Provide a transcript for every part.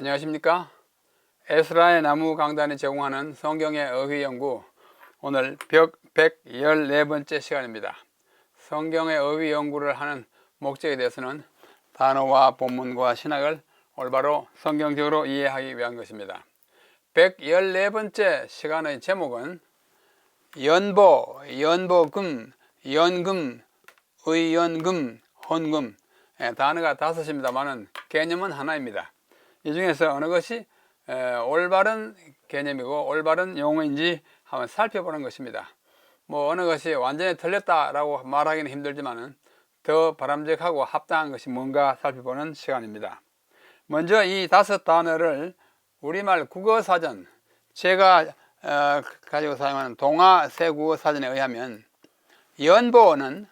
안녕하십니까? 에스라의 나무 강단이 제공하는 성경의 어휘 연구, 오늘 114번째 시간입니다. 성경의 어휘 연구를 하는 목적에 대해서는 단어와 본문과 신학을 올바로 성경적으로 이해하기 위한 것입니다. 114번째 시간의 제목은 연보금, 연금, 의연금, 헌금, 단어가 5입니다만은 개념은 하나입니다. 이 중에서 어느 것이 올바른 개념이고 올바른 용어인지 한번 살펴보는 것입니다. 어느 것이 완전히 틀렸다라고 말하기는 힘들지만은 더 바람직하고 합당한 것이 뭔가 살펴보는 시간입니다. 먼저 이 5단어를 우리말 국어사전, 제가 가지고 사용하는 동아세국어사전에 의하면 연보는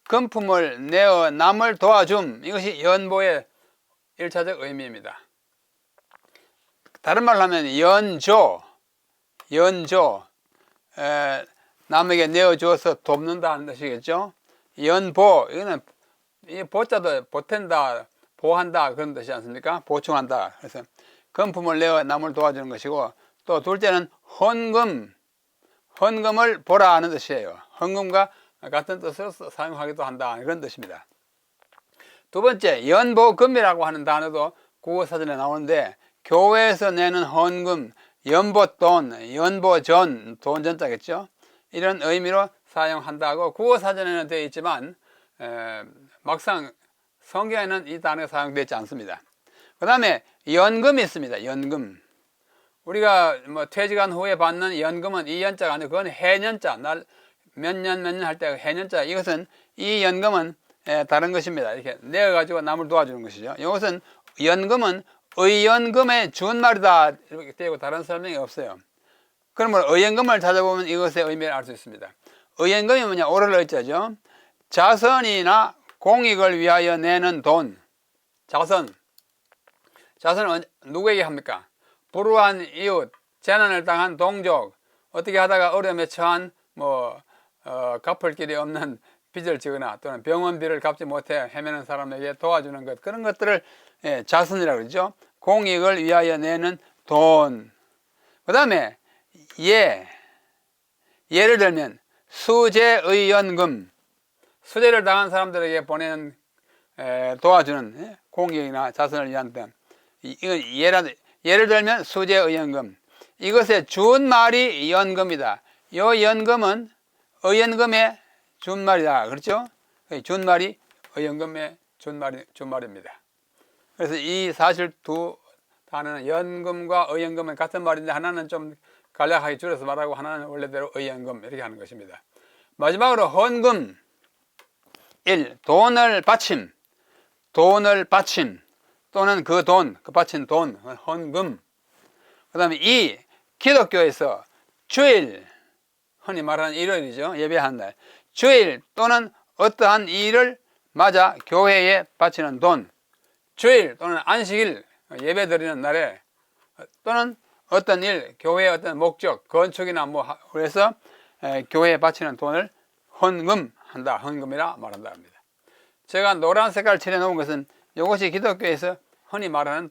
금품을 내어 남을 도와줌, 이것이 연보의 1차적 의미입니다. 다른 말로 하면 연조, 남에게 내어주어서 돕는다는 뜻이겠죠. 연보, 이거는 이 보자도 보탠다, 보한다 그런 뜻이지 않습니까? 보충한다. 그래서 금품을 내어 남을 도와주는 것이고, 또 둘째는 헌금을 보라 하는 뜻이에요. 헌금과 같은 뜻으로 사용하기도 한다 그런 뜻입니다. 두 번째, 연보금이라고 하는 단어도 국어사전에 나오는데, 교회에서 내는 헌금, 연보돈, 연보전, 돈전자겠죠. 이런 의미로 사용한다고 국어사전에는 되어 있지만 막상 성경에는 이 단어가 사용되어 있지 않습니다. 그 다음에 연금이 있습니다. 연금. 우리가 퇴직한 후에 받는 연금은 이 연자가 아니고 그건 해년자, 날 몇 년 할 때 해년자. 이것은 이 연금은 다른 것입니다. 이렇게 내어가지고 남을 도와주는 것이죠. 이것은 연금은 의연금의 준말이다 이렇게 되고 다른 설명이 없어요. 그러면 의연금을 찾아보면 이것의 의미를 알 수 있습니다. 의연금이 뭐냐? 오를 의자죠. 자선이나 공익을 위하여 내는 돈. 자선은 누구에게 합니까? 불우한 이웃, 재난을 당한 동족, 어떻게 하다가 어려움에 처한 갚을 길이 없는 빚을 지거나 또는 병원비를 갚지 못해 헤매는 사람에게 도와주는 것, 그런 것들을 자선이라고 그러죠. 공익을 위하여 내는 돈. 그 다음에 예를 들면 수재의연금, 수재를 당한 사람들에게 보내는 도와주는 공익이나 자선을 위한 돈. 예를 들면 수재의연금. 이것의 준말이 연금이다. 이 연금은 의연금의 준말이다. 그렇죠? 준말이 의연금의 준말입니다. 그래서 이 사실 두 단어는 연금과 의연금은 같은 말인데 하나는 좀 간략하게 줄여서 말하고 하나는 원래대로 의연금 이렇게 하는 것입니다. 마지막으로 헌금. 1. 돈을 바침 또는 그 바친 돈, 헌금. 그 다음에 2. 기독교에서 주일, 흔히 말하는 일요일이죠. 예배하는 날. 주일 또는 어떠한 일을 맞아 교회에 바치는 돈. 주일 또는 안식일, 예배 드리는 날에 또는 어떤 일, 교회의 어떤 목적, 건축이나 그래서 교회에 바치는 돈을 헌금한다. 헌금이라 말한다 합니다. 제가 노란 색깔 칠해놓은 것은 이것이 기독교에서 흔히 말하는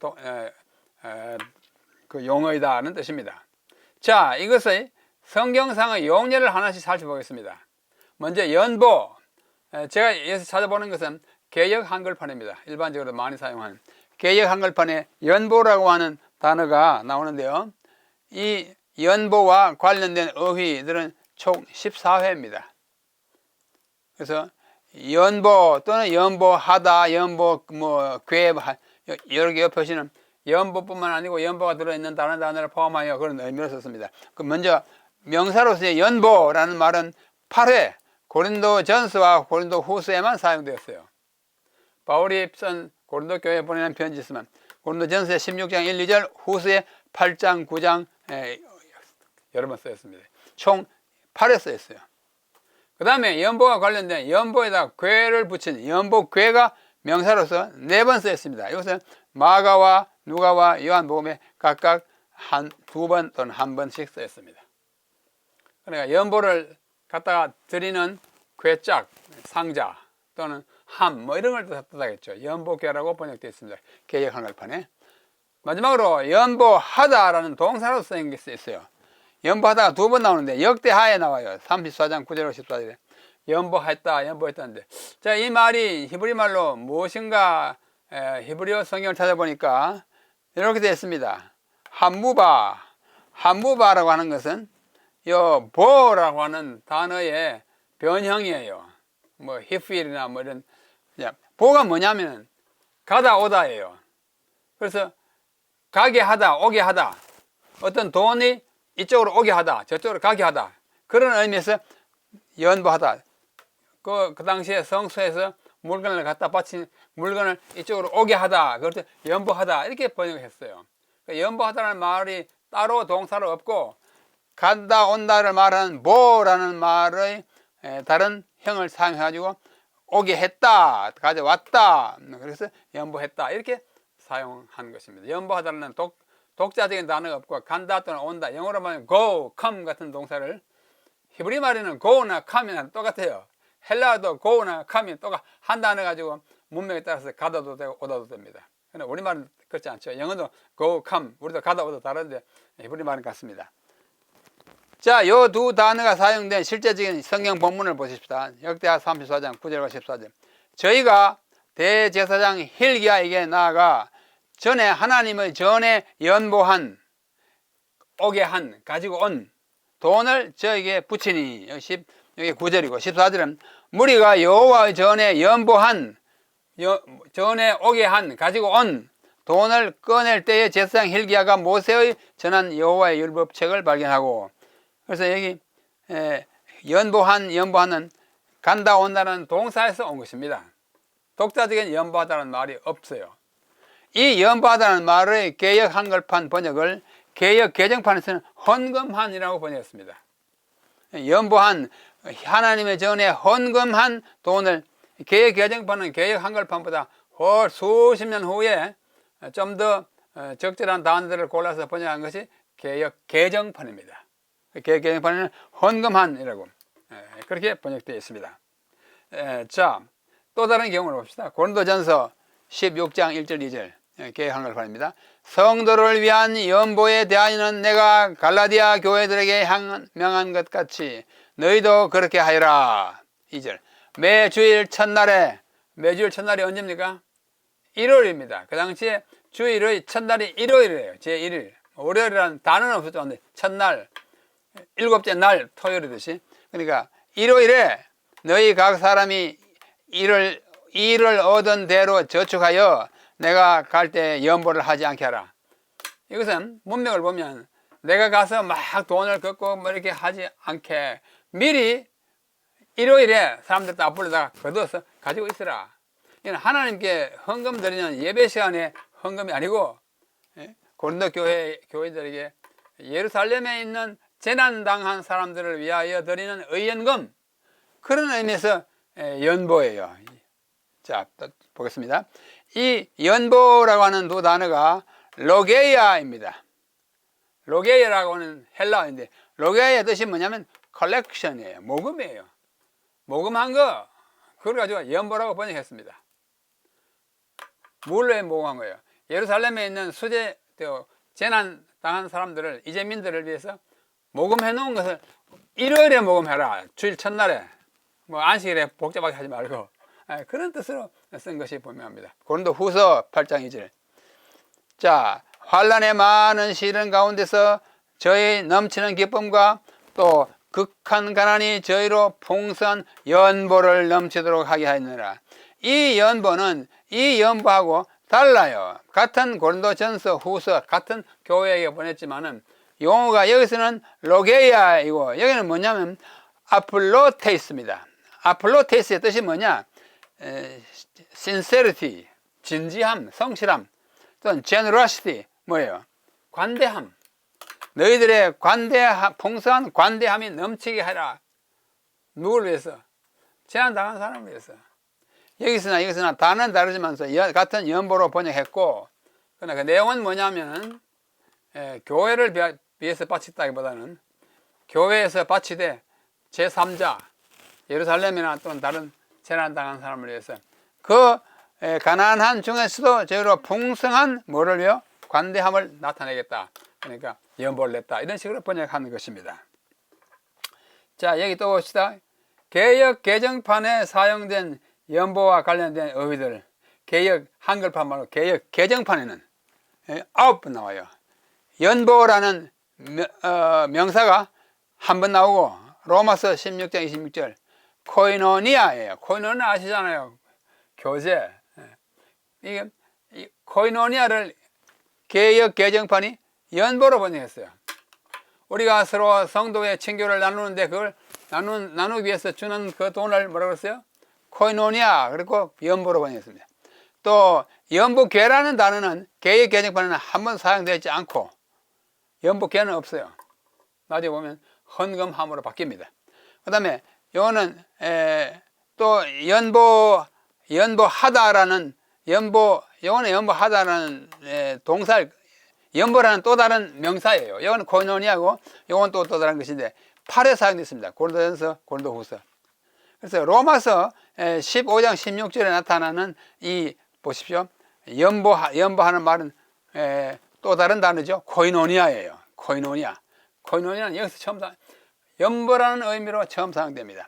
그 용어이다는 뜻입니다. 자, 이것의 성경상의 용례를 하나씩 살펴보겠습니다. 먼저 연보. 제가 여기서 찾아보는 것은 개역 한글판입니다. 일반적으로 많이 사용하는 개역 한글판에 연보라고 하는 단어가 나오는데요. 이 연보와 관련된 어휘들은 총 14회입니다. 그래서 연보 또는 연보하다, 연보 괴 여러 개 표시는 연보뿐만 아니고 연보가 들어있는 다른 단어를 포함하여 그런 의미로 썼습니다. 먼저 명사로서의 연보라는 말은 8회 고린도전서와 고린도후서에만 사용되었어요. 바울이 쓴 고린도 교회에 보내는 편지 있으면 고린도전서의 16장 1, 2절, 후서의 8장, 9장 여러 번 쓰였습니다. 총 8회 쓰였어요. 그 다음에 연보와 관련된 연보에다 괴를 붙인 연보괴가 명사로서 4번 쓰였습니다. 이것은 마가와 누가와 요한복음에 각각 2번 또는 1번씩 쓰였습니다. 그러니까 연보를 갖다가 드리는 괴짝, 상자 또는 함 이런 걸 뜻하겠죠. 연보괴라고 번역되어 있습니다. 개역 한글판에. 마지막으로 연보하다라는 동사로 쓰인 게 있어요. 연보하다가 두 번 나오는데 역대하에 나와요. 34장 9절로 14절에 연보했다는데, 자, 이 말이 히브리 말로 무엇인가, 히브리어 성경을 찾아보니까 이렇게 되어 있습니다. 한무바라고 하는 것은 요 보라고 하는 단어의 변형이에요. 뭐 히필이나 뭐 이런. 보가 뭐냐면 가다 오다예요. 그래서 가게 하다, 오게 하다, 어떤 돈이 이쪽으로 오게 하다, 저쪽으로 가게 하다, 그런 의미에서 연보하다. 그 당시에 성소에서 물건을 갖다 바친 물건을 이쪽으로 오게 하다, 그걸 연보하다, 이렇게 번역했어요. 연보하다는 말이 따로 동사로 없고, 간다 온다를 말하는 보라는 말의 다른 형을 사용해가지고 오게 했다, 가져왔다, 그래서 연보했다, 이렇게 사용한 것입니다. 연보하다는 독자적인 단어가 없고, 간다 또는 온다, 영어로 말하면 go, come 같은 동사를, 히브리 말에는 go나 come이나 똑같아요. 헬라어도 go나 come이 한 단어 가지고 문맥에 따라서 가다도 되고 오다도 됩니다. 근데 우리말은 그렇지 않죠. 영어도 go, come, 우리도 가다 오다 다른데 히브리 말은 같습니다. 자, 요 두 단어가 사용된 실제적인 성경 본문을 보십시다. 역대하 34장 9절과 14절. 저희가 대제사장 hil기야에게 나아가 전에 하나님의 전에 연보한, 오게 한, 가지고 온 돈을 저에게 붙이니, 여기 9절이고 14절은 무리가 여호와의 전에 연보한, 전에 오게 한, 가지고 온 돈을 꺼낼 때에 제사장 hil기야가 모세의 전한 여호와의 율법책을 발견하고, 그래서 여기 연보하는 간다 온다는 동사에서 온 것입니다. 독자적인 연보하다는 말이 없어요. 이 연보하다는 말의 개역 한글판 번역을 개역 개정판에서는 헌금한이라고 번역했습니다. 연보한, 하나님의 전에 헌금한 돈을, 개역 개정판은 개역 한글판보다 수십 년 후에 좀 더 적절한 단어들을 골라서 번역한 것이 개역 개정판입니다. 개역 개정판에는 헌금한이라고 그렇게 번역되어 있습니다. 자, 또 다른 경우를 봅시다. 고린도전서 16장 1절 2절 개역 한글판입니다. 성도를 위한 연보에 대하여는 내가 갈라디아 교회들에게 명한 것 같이 너희도 그렇게 하여라. 2절. 매주일 첫날이 언제입니까? 일요일입니다. 그 당시에 주일의 첫날이 일요일이에요. 제1일. 월요일이라는 단어는 없었죠. 첫날, 일곱째 날, 토요일이듯이. 그러니까 일요일에 너희 각 사람이 일을 얻은 대로 저축하여 내가 갈 때 연보를 하지 않게 하라. 이것은 문맥을 보면 내가 가서 막 돈을 걷고 뭐 이렇게 하지 않게 미리 일요일에 사람들 다 불러다가 거둬서 가지고 있으라. 이는 하나님께 헌금 드리는 예배 시간에 헌금이 아니고, 고린도 교회들에게 예루살렘에 있는 재난당한 사람들을 위하여 드리는 의연금, 그런 의미에서 연보예요. 자, 보겠습니다. 이 연보라고 하는 두 단어가 로게이아입니다. 로게이아라고 하는 헬라어인데, 로게이아의 뜻이 뭐냐면 컬렉션이에요. 모금이에요. 모금한 거, 그걸 가지고 연보라고 번역했습니다. 뭘로 모금한 거예요? 예루살렘에 있는 재난 당한 사람들을, 이재민들을 위해서 모금해 놓은 것을 일요일에 모금해라. 주일 첫날에. 뭐 안식일에 복잡하게 하지 말고. 그런 뜻으로 쓴 것이 분명합니다. 고린도 후서 8장 2절. 자, 환난의 많은 시련 가운데서 저희 넘치는 기쁨과 또 극한 가난이 저희로 풍성한 연보를 넘치도록 하게 하였느라. 이 연보는 이 연보하고 달라요. 같은 고린도전서 후서 같은 교회에게 보냈지만은 용어가 여기서는 로게이아이고 여기는 뭐냐면 아플로테이스입니다. 아플로테이스의 뜻이 뭐냐? sincerity, 진지함, 성실함, 또는 generosity, 뭐예요? 관대함. 너희들의 풍성한 관대함이 넘치게 하라. 누구를 위해서? 재난당한 사람을 위해서. 여기서나 단어는 다르지만서 같은 연보로 번역했고, 그러나 그 내용은 뭐냐면 교회를 위해서 바쳤다기보다는 교회에서 바치되 제3자, 예루살렘이나 또는 다른 재난당한 사람을 위해서 그 가난한 중에서도 저희로 풍성한 뭐를 위해? 관대함을 나타내겠다. 그러니까 연보를 냈다. 이런 식으로 번역하는 것입니다. 자, 여기 또 봅시다. 개역 개정판에 사용된 연보와 관련된 어휘들. 개역 한글판 말고 개역 개정판에는 9번 나와요. 연보라는 명사가 한 번 나오고, 로마서 16장 26절 코이노니아예요. 코이노니아 아시잖아요. 교제. 이게 코이노니아를 개역 개정판이 연보로 번역했어요. 우리가 서로 성도의 친교를 나누는데 그걸 나누기 위해서 주는 그 돈을 뭐라고 했어요? 코이노니아. 그리고 연보로 번역했습니다. 또 연보계라는 단어는 개역 개정판에는 한 번 사용되지 않고 연보계는 없어요. 나중에 보면 헌금함으로 바뀝니다. 그 다음에 요거는 또 연보하다라는 요거는 연보하다라는 동사, 연보라는 또 다른 명사예요. 요거는 코이노니아고 요건 또 다른 것인데 8회 사용됐습니다. 고린도전서, 고린도후서. 그래서 로마서 15장 16절에 나타나는 이 보십시오. 연보하는 말은 또 다른 단어죠. 코이노니아예요. 코이노니아는 여기서 처음 연보라는 의미로 처음 사용됩니다.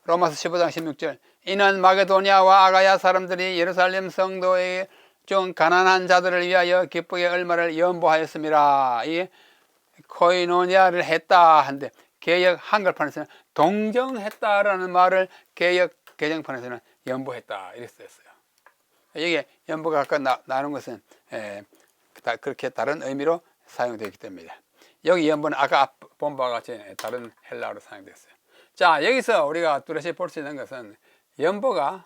로마서 15장 16절 이는 마게도니아와 아가야 사람들이 예루살렘 성도의 중 가난한 자들을 위하여 기쁘게 얼마를 연보하였습니다. 이 코이노니아를 했다 한데 개역 한글판에서는 동정했다라는 말을 개역 개정판에서는 연보했다 이렇게 썼어요. 여기에 연보가 아까 나눈 것은 그렇게 다른 의미로 사용되기 때문입니다. 여기 연보는 아까 본 바와 같이 다른 헬라어로 사용됐어요. 자, 여기서 우리가 뚜렷이 볼 수 있는 것은 연보가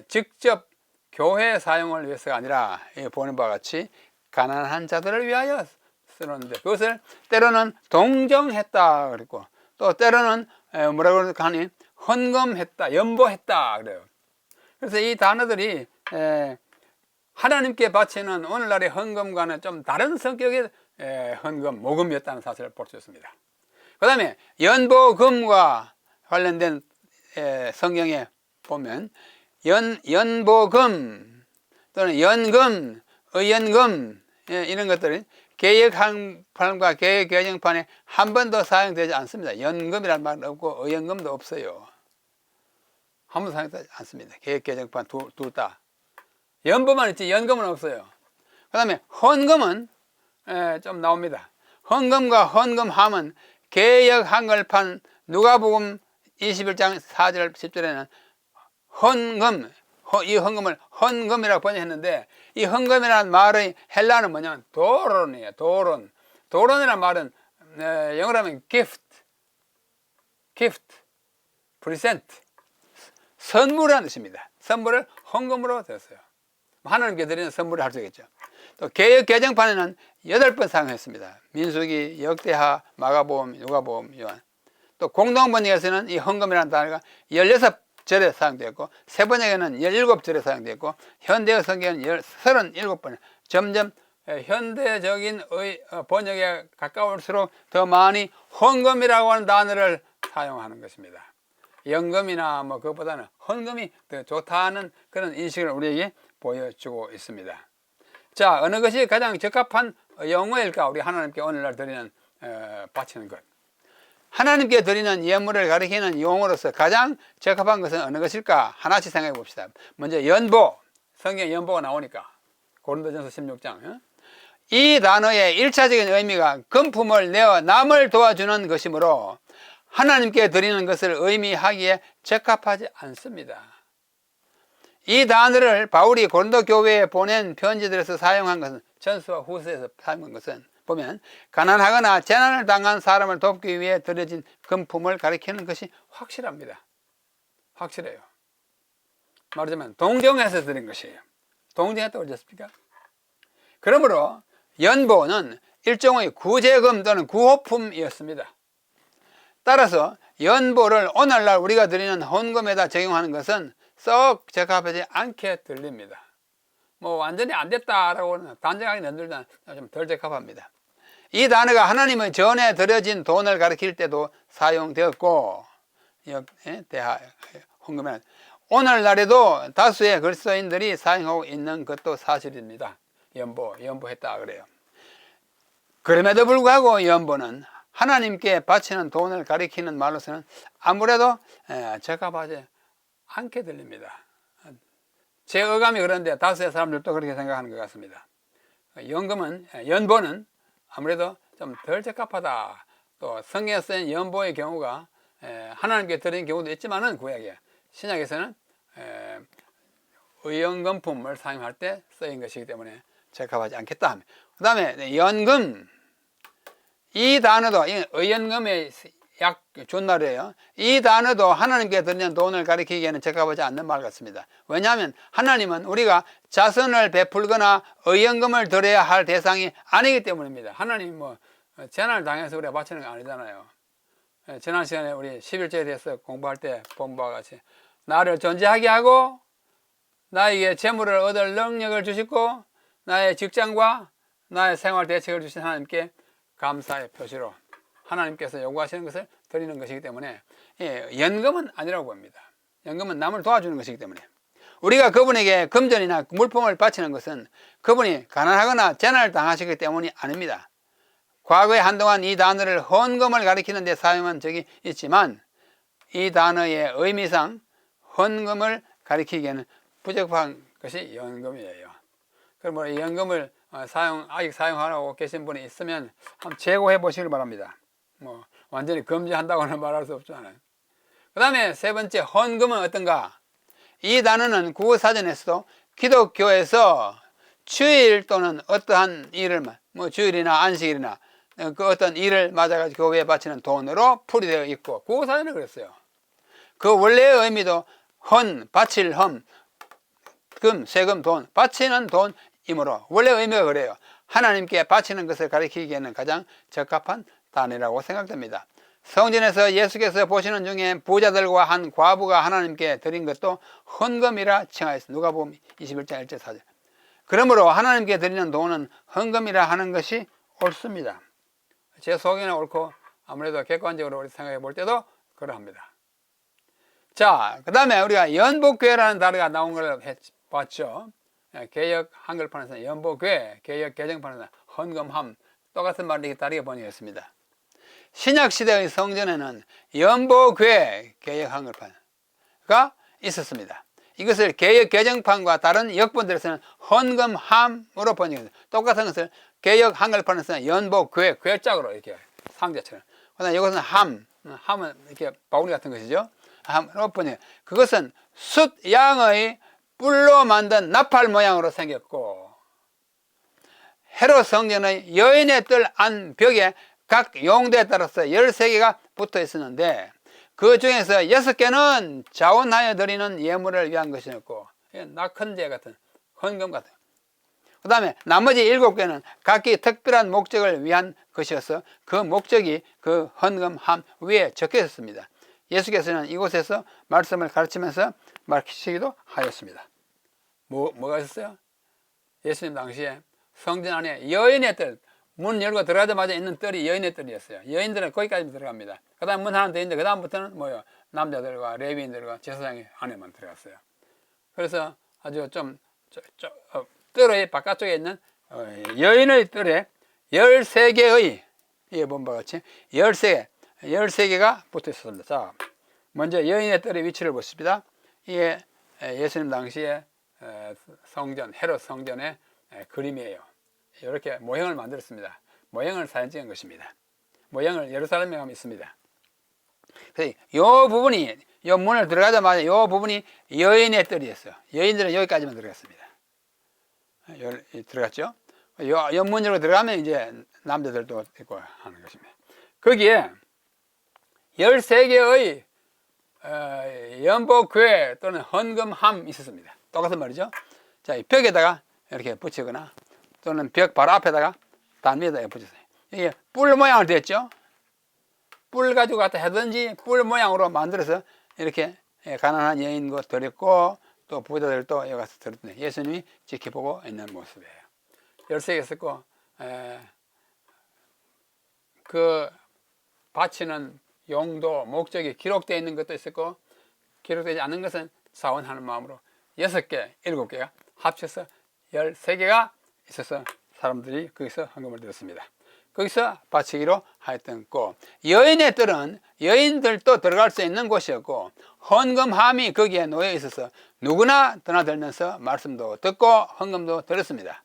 직접 교회 사용을 위해서가 아니라 보는 바와 같이 가난한 자들을 위하여 쓰는데 그것을 때로는 동정했다 그랬고 또 때로는 뭐라고 하니 헌금했다, 연보했다 그래요. 그래서 이 단어들이 하나님께 바치는 오늘날의 헌금과는 좀 다른 성격의 헌금, 모금이었다는 사실을 볼 수 있습니다. 그 다음에 연보금과 관련된 성경에 보면 연보금 또는 연금, 의연금 이런 것들이 개역한판과 개역개정판에 한 번도 사용되지 않습니다. 연금이라는 말은 없고 의연금도 없어요. 한 번도 사용되지 않습니다. 개역개정판 둘 다. 연보만 있지 연금은 없어요. 그 다음에 헌금은 좀 나옵니다. 헌금과 헌금함은 개역 한글판 누가복음 21장 4절 10절에는 헌금, 이 헌금을 헌금이라고 번역했는데 이 헌금이라는 말의 헬라어는 뭐냐면 도론이에요. 도론이라는 말은 영어로 하면 gift, present, 선물이라는 뜻입니다. 선물을 헌금으로 드렸어요. 하나님께 드리는 선물을 할 수 있겠죠. 또 개역 개정판에는 8번 사용했습니다. 민수기, 역대하, 마가복음, 누가복음, 요한. 또 공동번역에서는 이 헌금이라는 단어가 16절에 사용되었고 세번역에는 17절에 사용되었고 현대어 성경은 37번. 점점 현대적인 번역에 가까울수록 더 많이 헌금이라고 하는 단어를 사용하는 것입니다. 연금이나 뭐 그것보다는 헌금이 더 좋다는 그런 인식을 우리에게 보여주고 있습니다. 자, 어느 것이 가장 적합한 용어일까? 우리 하나님께 오늘날 드리는 바치는 것. 하나님께 드리는 예물을 가리키는 용어로서 가장 적합한 것은 어느 것일까? 하나씩 생각해 봅시다. 먼저 연보, 성경에 연보가 나오니까 고린도전서 16장. 이 단어의 1차적인 의미가 금품을 내어 남을 도와주는 것이므로 하나님께 드리는 것을 의미하기에 적합하지 않습니다. 이 단어를 바울이 고린도 교회에 보낸 편지들에서 사용한 것은 전서와 후서에서 사용한 것은 보면 가난하거나 재난을 당한 사람을 돕기 위해 드려진 금품을 가리키는 것이 확실합니다. 확실해요. 말하자면 동정해서 드린 것이에요. 동정했다고 그러셨습니까? 그러므로 연보는 일종의 구제금 또는 구호품이었습니다. 따라서 연보를 오늘날 우리가 드리는 헌금에다 적용하는 것은 썩 적합하지 않게 들립니다. 뭐 완전히 안 됐다라고 단정하게 넘들면 좀 덜 적합합니다. 이 단어가 하나님의 전에 드려진 돈을 가리킬 때도 사용되었고 헌금에는 오늘날에도 다수의 그리스도인들이 사용하고 있는 것도 사실입니다. 연보했다 그래요. 그럼에도 불구하고 연보는 하나님께 바치는 돈을 가리키는 말로서는 아무래도 적합하지 않게 들립니다. 제 어감이 그런데 다수의 사람들도 그렇게 생각하는 것 같습니다. 연보는 아무래도 좀 덜 적합하다. 또 성경에 쓰인 연보의 경우가 하나님께 드리는 경우도 있지만은 구약에 신약에서는 의연금품을 사용할 때 쓰인 것이기 때문에 적합하지 않겠다. 그 다음에 연금, 이 단어도 의연금의 약 존날이에요. 이 단어도 하나님께 드리는 돈을 가리키기에는 적합하지 않는 말 같습니다. 왜냐하면 하나님은 우리가 자선을 베풀거나 의연금을 드려야 할 대상이 아니기 때문입니다. 하나님 재난을 당해서 우리가 바치는 거 아니잖아요. 지난 시간에 우리 11조에 대해서 공부할 때 본 바와 같이 나를 존재하게 하고 나에게 재물을 얻을 능력을 주시고 나의 직장과 나의 생활 대책을 주신 하나님께 감사의 표시로 하나님께서 요구하시는 것을 드리는 것이기 때문에 연금은 아니라고 봅니다. 연금은 남을 도와주는 것이기 때문에 우리가 그분에게 금전이나 물품을 바치는 것은 그분이 가난하거나 재난을 당하시기 때문이 아닙니다. 과거에 한동안 이 단어를 헌금을 가리키는 데 사용한 적이 있지만 이 단어의 의미상 헌금을 가리키기에는 부적합한 것이 연금이에요. 그럼 연금을 아직 사용하라고 계신 분이 있으면 한번 재고해 보시길 바랍니다. 완전히 금지한다고는 말할 수 없잖아요. 그 다음에 세 번째, 헌금은 어떤가? 이 단어는 국어사전에서도 기독교에서 주일 또는 어떠한 일을, 주일이나 안식일이나 그 어떤 일을 맞아가지고 교회에 바치는 돈으로 풀이되어 있고, 국어사전에 그랬어요. 그 원래의 의미도 바칠 금, 세금, 돈, 바치는 돈이므로 원래 의미가 그래요. 하나님께 바치는 것을 가리키기에는 가장 적합한 단어라고 생각됩니다. 성전에서 예수께서 보시는 중에 부자들과 한 과부가 하나님께 드린 것도 헌금이라 칭하였습니다. 누가복음 21장 1절 4절. 그러므로 하나님께 드리는 돈은 헌금이라 하는 것이 옳습니다. 제 속에는 옳고 아무래도 객관적으로 우리 생각해 볼 때도 그러합니다. 자, 그 다음에 우리가 연복교회라는 단어가 나온 걸 봤죠. 개역 한글판에서는 연복교회, 개역 개정판에서는 헌금함, 똑같은 말을 이렇게 다르게 번역했습니다. 신약시대의 성전에는 연복교회, 개역 한글판가 있었습니다. 이것을 개역 개정판과 다른 역본들에서는 헌금함으로 번역했습니다. 똑같은 것을 개역 한글판에서는 연복교회, 괴짝으로 이렇게 상자처럼. 그다음에 이것은 함은 이렇게 바구니 같은 것이죠. 함으로 번역. 그것은 숫 양의 뿔로 만든 나팔 모양으로 생겼고, 헤롯 성전의 여인의 뜰 안 벽에 각 용도에 따라서 13개가 붙어 있었는데 그 중에서 6개는 자원하여 드리는 예물을 위한 것이었고, 낙헌제 같은 헌금 같은, 그 다음에 나머지 7개는 각기 특별한 목적을 위한 것이어서 그 목적이 그 헌금함 위에 적혀 있었습니다. 예수께서는 이곳에서 말씀을 가르치면서 말씀하시기도 하였습니다. 뭐가 있었어요? 예수님 당시에 성전 안에 여인의 뜰, 문 열고 들어가자마자 있는 뜰이 여인의 뜰이었어요. 여인들은 거기까지 들어갑니다. 그 다음 문 하나 더 있는데 그 다음부터는 남자들과 레위인들과 제사장이 안에만 들어갔어요. 그래서 아주 뜰의 바깥쪽에 있는 여인의 뜰에 13개의, 이게 본 바와 같이 13개가 붙어 있었습니다. 자, 먼저 여인의 뜰의 위치를 보십니다. 이게 예수님 당시에 성전, 헤롯 성전의 그림이에요. 이렇게 모형을 만들었습니다. 모형을 사진 찍은 것입니다. 모형을 예루살렘에 가면 있습니다. 그래서 이 부분이, 이 문을 들어가자마자 이 부분이 여인의 뜰이었어요. 여인들은 여기까지만 들어갔습니다. 들어갔죠? 문 열고 들어가면 이제 남자들도 있고 하는 것입니다. 거기에 13개의 연복교회 또는 헌금함이 있었습니다. 똑같은 말이죠. 자, 이 벽에다가 이렇게 붙이거나 또는 벽 바로 앞에다가 단위에다가 붙였어요. 이게 뿔 모양으로 됐죠. 뿔 가지고 갖다 하든지 뿔 모양으로 만들어서 이렇게 가난한 여인도 드렸고 또 부자들도 여기 가서 드렸더니 예수님이 지켜보고 있는 모습이에요. 13개 있었고, 그 바치는 용도, 목적이 기록되어 있는 것도 있었고, 기록되지 않는 것은 자원하는 마음으로 6개, 7개가 합쳐서 13개가 있어서 사람들이 거기서 헌금을 드렸습니다. 거기서 바치기로 하였던 곳. 여인의 뜰은 여인들도 들어갈 수 있는 곳이었고 헌금함이 거기에 놓여 있어서 누구나 드나들면서 말씀도 듣고 헌금도 드렸습니다.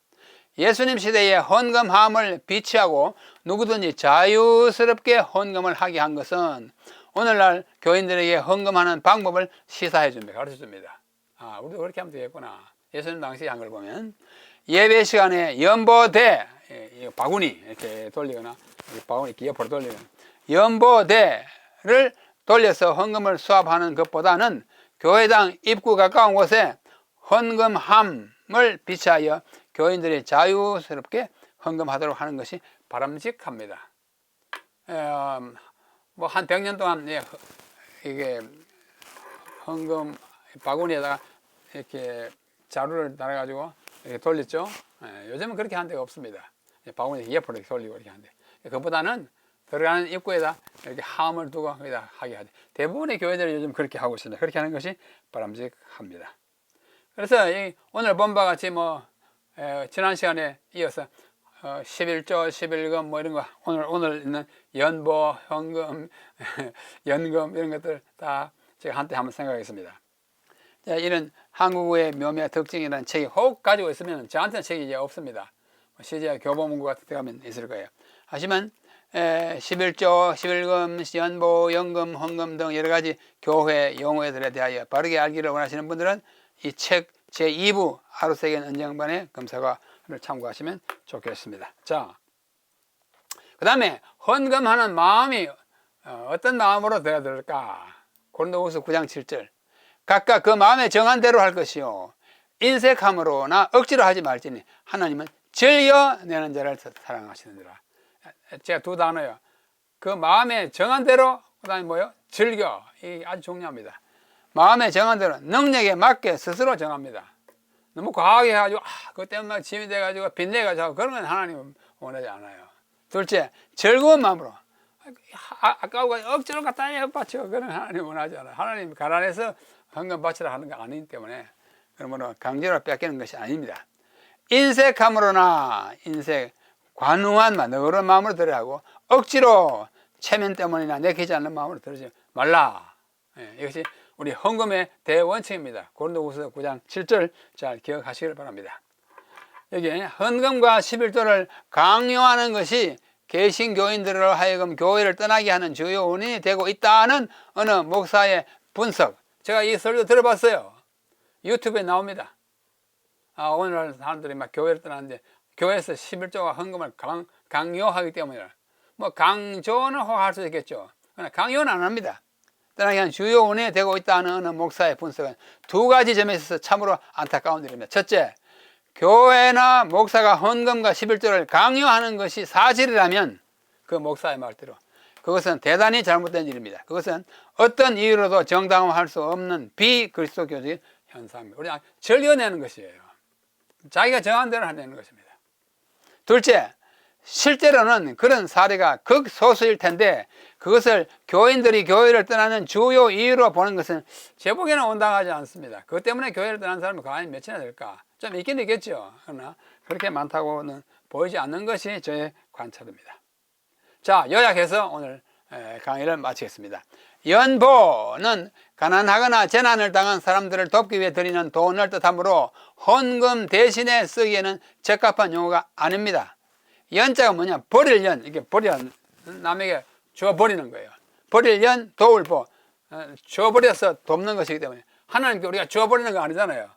예수님 시대에 헌금함을 비치하고 누구든지 자유스럽게 헌금을 하게 한 것은 오늘날 교인들에게 헌금하는 방법을 시사해 줍니다. 가르쳐 줍니다. 아, 우리도 그렇게 하면 되겠구나. 예수님 당시에 한 걸 보면 예배 시간에 연보대, 바구니 이렇게 돌리거나 바구니 이렇게 옆으로 돌리거나 연보대를 돌려서 헌금을 수합하는 것보다는 교회당 입구 가까운 곳에 헌금함을 비치하여 교인들이 자유스럽게 헌금하도록 하는 것이 바람직합니다. 뭐 한 100년 동안 이게 헌금 바구니에다가 이렇게 자루를 달아가지고 이렇게 돌렸죠. 요즘은 그렇게 한 데가 없습니다. 바구니 옆으로 이렇게 돌리고 이렇게 하는데 그보다는 들어가는 입구에다 이렇게 함을 두고 거기다 하게 하죠. 대부분의 교회들이 요즘 그렇게 하고 있습니다. 그렇게 하는 것이 바람직합니다. 그래서 오늘 본 바와 같이 지난 시간에 이어서 11조, 11금 뭐 이런 거 오늘 있는 연보, 현금, 연금 이런 것들 다 제가 한때 한번 생각했습니다. 이런 한국어의 묘미와 특징이라는 책이 혹 가지고 있으면 저한테는 책이 이제 없습니다. 시제 교보문고 같은 데 가면 있을 거예요. 하지만 11조, 11금, 연보, 연금, 헌금 등 여러 가지 교회 용어들에 대하여 바르게 알기를 원하시는 분들은 이 책 제2부 하루세계 은정반의 검사과를 참고하시면 좋겠습니다. 자, 그 다음에 헌금하는 마음이 어떤 마음으로 되어야 될까? 고린도후서 9장 7절 각각 그 마음에 정한 대로 할 것이요 인색함으로나 억지로 하지 말지니 하나님은 즐겨 내는 자를 사랑하시느니라. 제가 두 단어요. 그 마음에 정한 대로 그 다음에 뭐요? 즐겨. 이게 아주 중요합니다. 마음에 정한 대로 능력에 맞게 스스로 정합니다. 너무 과하게 해가지고 그것 때문에 짐이 돼가지고 빚내가지고 그런 건 하나님은 원하지 않아요. 둘째, 즐거운 마음으로 아까우고 억지로 갖다 바쳐 그런 하나님 원하지 않아요. 하나님 가난해서 헌금 바치라 하는 거 아니기 때문에 그러므로 강제로 뺏기는 것이 아닙니다. 인색함으로나 관우한 너그러운 마음으로 들어야 하고 억지로 체면 때문이나 내키지 않는 마음으로 들으지 말라. 이것이 우리 헌금의 대원칙입니다. 고린도후서 9장 7절 잘 기억하시길 바랍니다. 여기 헌금과 11조를 강요하는 것이 개신교인들로 하여금 교회를 떠나게 하는 주요 원인이 되고 있다는 어느 목사의 분석. 제가 이 설교 들어봤어요. 유튜브에 나옵니다. 오늘 사람들이 막 교회를 떠나는데 교회에서 11조와 헌금을 강요하기 때문에 뭐 강조는 혹 할 수 있겠죠. 그러나 강요는 안 합니다. 떠나게 하는 주요 원인이 되고 있다는 어느 목사의 분석은 두 가지 점에 있어서 참으로 안타까운 일입니다. 첫째, 교회나 목사가 헌금과 11조를 강요하는 것이 사실이라면 그 목사의 말대로 그것은 대단히 잘못된 일입니다. 그것은 어떤 이유로도 정당화할 수 없는 비그리스도교적인 현상입니다. 우리 즐겨내는 것이에요. 자기가 정한 대로 하려는 것입니다. 둘째, 실제로는 그런 사례가 극소수일 텐데 그것을 교인들이 교회를 떠나는 주요 이유로 보는 것은 제 보기에는 온당하지 않습니다. 그것 때문에 교회를 떠난 사람이 과연 몇이나 될까? 좀 있긴 있겠죠. 그러나 그렇게 많다고는 보이지 않는 것이 저의 관찰입니다. 자, 요약해서 오늘 강의를 마치겠습니다. 연보는 가난하거나 재난을 당한 사람들을 돕기 위해 드리는 돈을 뜻하므로 헌금 대신에 쓰기에는 적합한 용어가 아닙니다. 연자가 뭐냐? 버릴 연, 이게 버려 남에게 줘 버리는 거예요. 버릴 연, 도울 보, 줘 버려서 돕는 것이기 때문에 하나님께 우리가 줘 버리는 거 아니잖아요.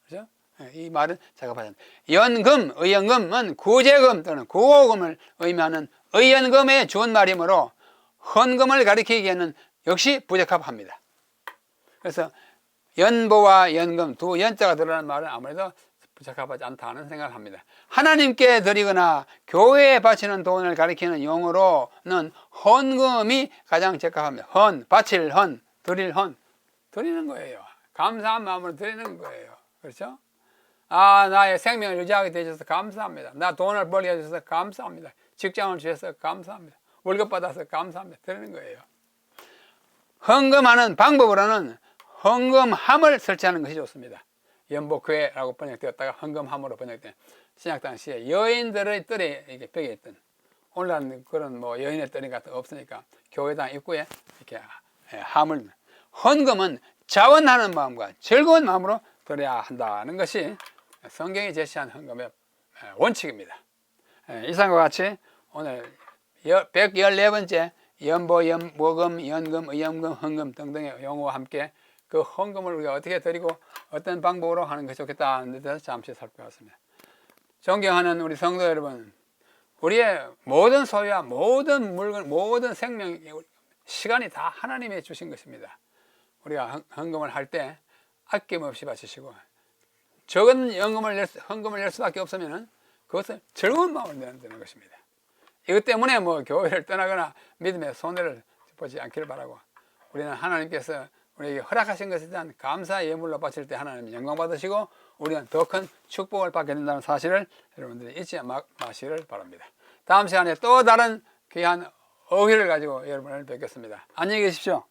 그렇죠? 이 말은 적합하지 않습니다. 연금, 의연금은 구제금 또는 구호금을 의미하는 의연금의 좋은 말이므로 헌금을 가리키기에는 역시 부적합합니다. 그래서 연보와 연금 두 연자가 들어가는 말은 아무래도 적합하지 않다는 생각을 합니다. 하나님께 드리거나 교회에 바치는 돈을 가리키는 용어로는 헌금이 가장 적합합니다. 바칠 헌, 드릴 헌, 드리는 거예요. 감사한 마음으로 드리는 거예요. 그렇죠? 나의 생명을 유지하게 되셔서 감사합니다. 나 돈을 벌게 해주셔서 감사합니다. 직장을 주셔서 감사합니다. 월급 받아서 감사합니다. 드리는 거예요. 헌금하는 방법으로는 헌금함을 설치하는 것이 좋습니다. 연복회라고 번역되었다가 헌금함으로 번역된 신약 당시에 여인들의 뜰에 이게 벽에 있던, 오늘날은 그런 뭐 여인의 뜰이 같은 거 없으니까 교회당 입구에 이렇게 함을, 헌금은 자원하는 마음과 즐거운 마음으로 드려야 한다는 것이 성경이 제시한 헌금의 원칙입니다. 이상과 같이 오늘 114번째 연보, 모금, 연금, 의연금, 헌금 등등의 용어와 함께 그 헌금을 우리가 어떻게 드리고 어떤 방법으로 하는 것이 좋겠다는 데 대해서 잠시 살펴봤습니다. 존경하는 우리 성도 여러분, 우리의 모든 소유와 모든 물건, 모든 생명, 시간이 다 하나님이 주신 것입니다. 우리가 헌금을 할 때 아낌없이 바치시고, 적은 헌금을 낼 수밖에 없으면 그것을 즐거운 마음으로 내야 되는 것입니다. 이것 때문에 뭐 교회를 떠나거나 믿음의 손해를 보지 않기를 바라고, 우리는 하나님께서 우리에게 허락하신 것에 대한 감사 예물로 바칠 때 하나님 영광 받으시고 우리는 더 큰 축복을 받게 된다는 사실을 여러분들이 잊지 마시기를 바랍니다. 다음 시간에 또 다른 귀한 어휘를 가지고 여러분을 뵙겠습니다. 안녕히 계십시오.